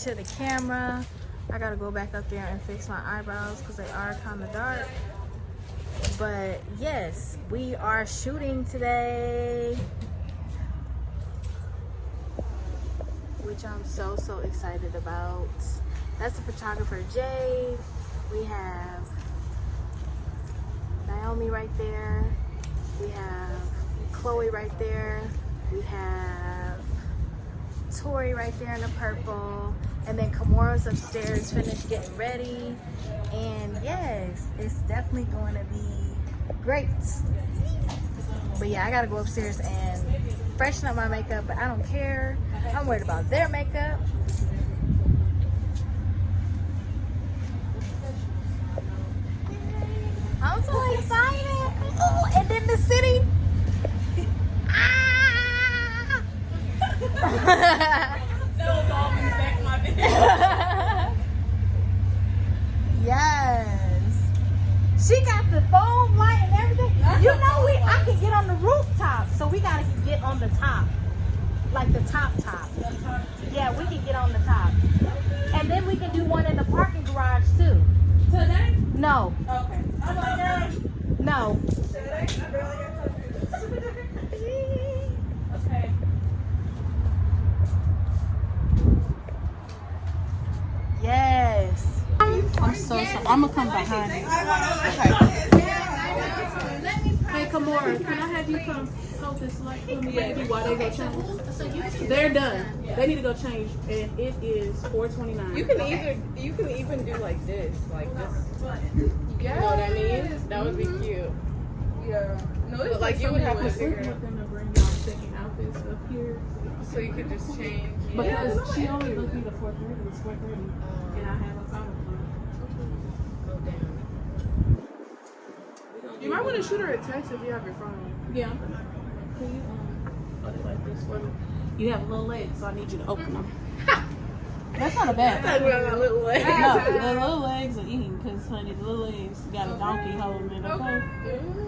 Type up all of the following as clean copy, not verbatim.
to the camera. I gotta go back up there and fix my eyebrows because they are kind of dark. But yes, we are shooting today, which I'm so excited about. That's the photographer Jade. We have Naomi right there. We have Chloe right there. We have Tori right there in the purple. And then Kamora's upstairs finished getting ready. And yes, it's definitely going to be great. But yeah, I gotta go upstairs and freshen up my makeup, but I don't care. I'm worried about their makeup. I'm so excited. Oh, and then the city. Ah! That was all in the back of my video. Yes. She got the foam light and everything. You know I can get on the rooftop, so we gotta get on the top. Like the top. Yeah, we can get on the top. And then we can do one in the parking garage too. Today? No. Okay. I'm like, girl. No. Today? I barely got to. Okay. Yes. I'm so sorry. I'm gonna come behind you. Hey, Kamora, can I have you come hold this light for me, baby, while they go change? They're done. They need to go change, and it is 4:29. You can even do like this. Yeah. You know what I mean? That would be cute. Yeah. No, it's like you would have to figure it out. Them to bring y'all second outfits up here, So you could just change. because she only booked me to 4:30. It's 4:30, and I have a 5 o'clock. Oh, damn. You might want to shoot her a text if you have your phone. Yeah. Can you hold it like this for me? You have little legs, so I need you to open them. That's not a bad thing. We got little legs. No, the little legs are eating, because honey, the little legs got a donkey holding it, okay?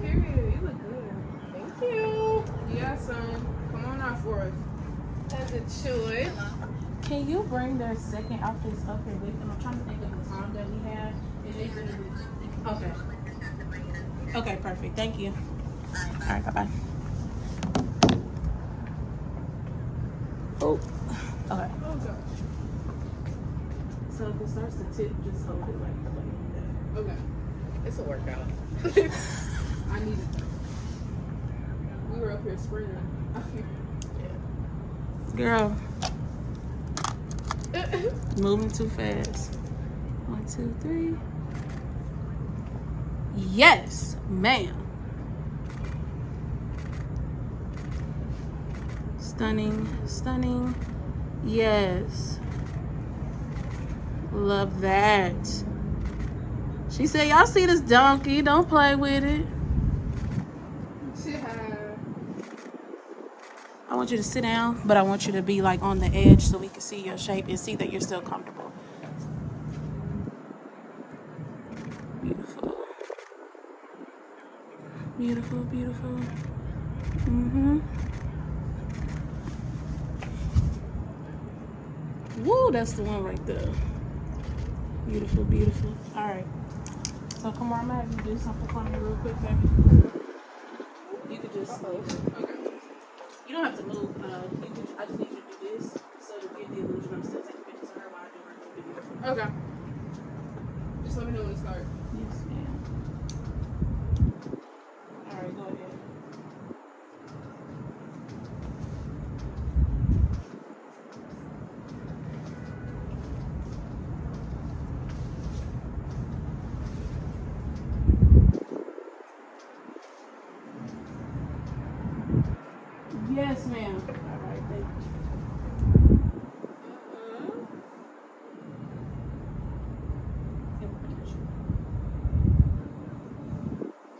Period. You look good. Thank you. Yeah, son. Come on out for us. As it should. Can you bring their second outfits up here with them? I'm trying to think of the time that we had. Okay. Okay, perfect. Thank you. All right, bye-bye. Oh, okay. Oh, gosh. So if it starts to tip, just hold it like that. Okay. It's a workout. I need it. We were up here sprinting. Girl. Moving too fast. 1, 2, 3. Yes, ma'am. Stunning. Yes. Love that. She said, y'all see this donkey? Don't play with it. I want you to sit down, but I want you to be like on the edge so we can see your shape and see that you're still comfortable. Beautiful. Woo, that's the one right there. Beautiful. All right. So come on, I'm gonna have you do something for me real quick, baby. You could just okay. You don't have to move. I just need you to do this so to get the illusion I'm still taking pictures of her while I do her video. Okay. Just let me know when to start. Yes, ma'am. All right, go ahead. Yes, ma'am. All right, thank you.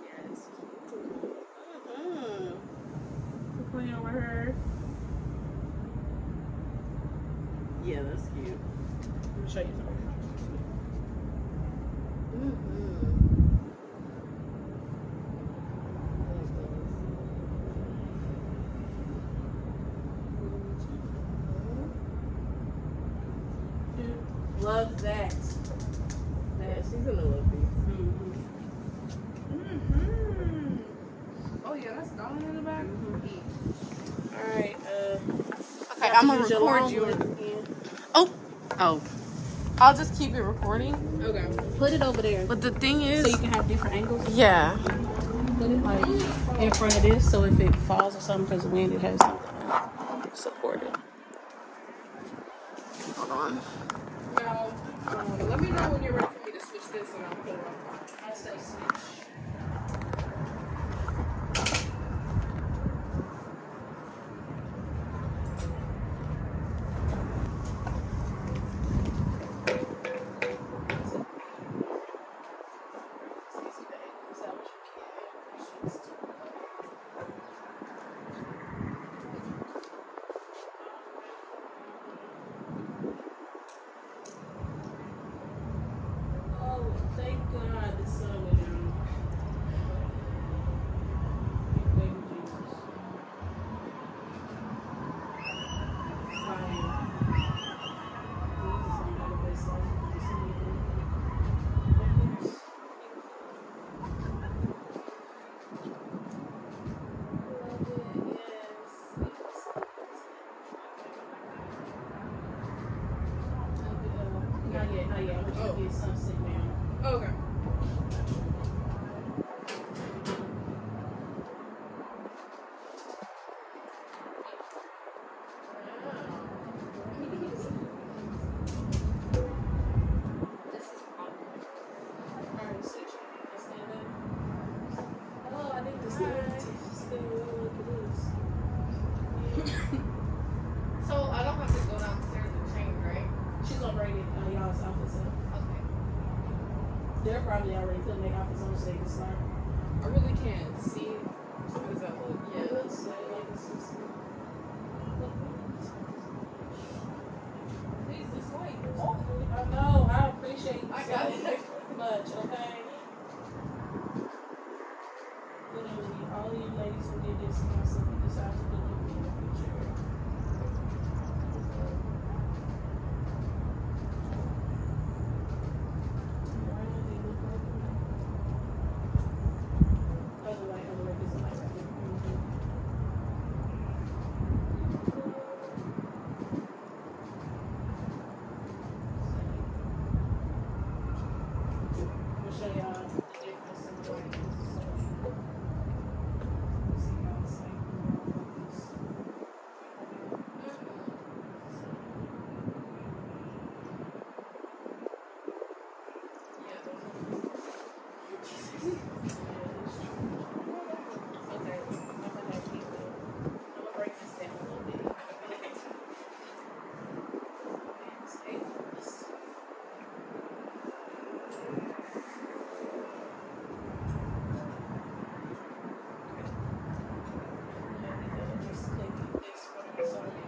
Yes. Playing over her. Yeah, that's cute. Let me show you something. Love that. Yeah, she's in the little piece. Oh yeah, that's gone in the back. All right. Okay, I'm gonna record you. Oh. I'll just keep it recording. Okay. Put it over there But the thing is, so you can have different angles. yeah. Put it like in front of this, so if it falls or something because the wind, it has something to support it. Hold on. Now, let me know when you're ready for me to switch this and I'll put it on. I say switch. Oh, thank God the sun went down. Thank you, Jesus. Fire. Jesus ain't got the best life you can see. Not yet. I want you to get sunset now. Okay. Alright, switch it. Let's stand up. Oh, I need to stand well like it is. So I don't have to go downstairs and change, right? She's gonna bring it y'all's office up. Okay. They're probably already putting their office on so they can start. I really can't see. How does that look? Yeah, let's like it's just. Please, this light. I know. I appreciate you I got so it. much. Okay. Literally, all of you ladies will get discounts if you decide to do it in the future. Other light, there's a light right there. I'm gonna show y'all the difference in the lights. See how it's like more focused. Okay, I'm gonna keep it. I'm gonna break this down a little bit. Just click this for the sorry.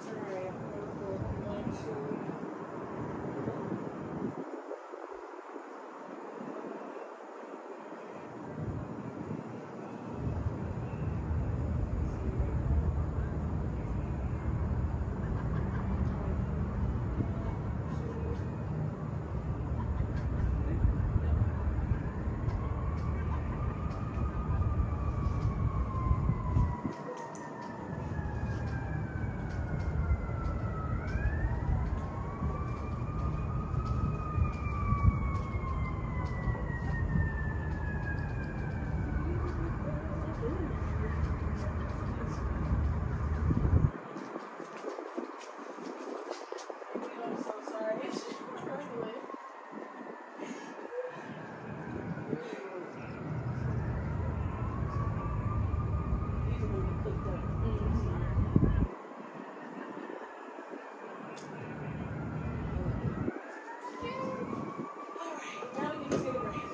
Alright, I'm gonna put 1, 2. I'm so sorry. It's just struggling. These are gonna be cooked up. Alright, now we need to take a break.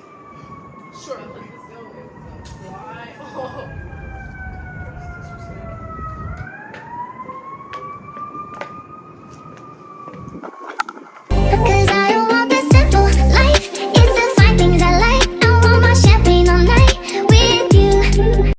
Sure.